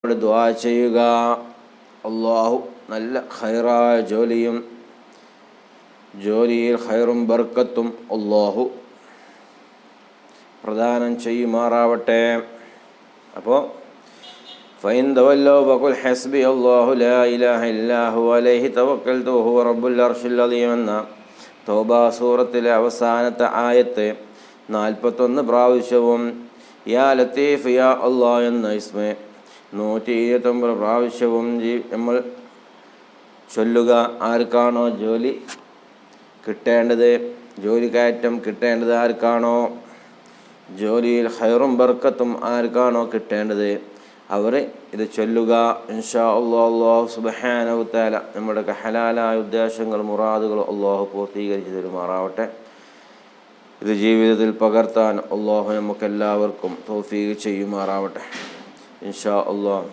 ദുആ ചെയ്യുക. അള്ളാഹു നല്ല ഖൈറായ ജോലിയിൽ ഖൈറും ബർക്കത്തും അള്ളാഹു പ്രദാനം ചെയ്യുമാറാവട്ടെ. അപ്പോൾ ഫൈൻ തവല്ലൗ ഫഖുൽ ഹസ്ബി അല്ലാഹു ലാ ഇലാഹ ഇല്ലാ ഹുവ അലൈഹി തവക്കൽതു വഹുവ റബ്ബുൽ അർശിൽ അദീം എന്ന തൗബ സൂറത്തിലെ അവസാനത്തെ ആയത്ത് 41 പ്രാവശ്യവും യാ ലത്തീഫ് യാ അല്ലാഹ് എന്ന ഇസ്മെ 129 പ്രാവശ്യവും നമ്മൾ ചൊല്ലുക. ആർക്കാണോ ജോലി കിട്ടേണ്ടത്, ജോലി കയറ്റം കിട്ടേണ്ടത്, ആർക്കാണോ ജോലിയിൽ ഖൈറും ബർക്കത്തും ആർക്കാണോ കിട്ടേണ്ടത് അവർ ഇത് ചൊല്ലുക. ഇൻഷാ അല്ലാഹ് അല്ലാഹു സുബ്ഹാനഹു തആല നമ്മുടെ ഹലാലായ ഉദ്ദേശങ്ങൾ മുറാദുകൾ അല്ലാഹു പൂർത്തീകരിച്ച് തരുമാറാവട്ടെ. ഇത് ജീവിതത്തിൽ പകർത്താൻ അല്ലാഹു നമുക്കെല്ലാവർക്കും തൗഫീഖ് ചെയ്യുമാറാവട്ടെ. ഇൻഷാ അല്ലാഹ്.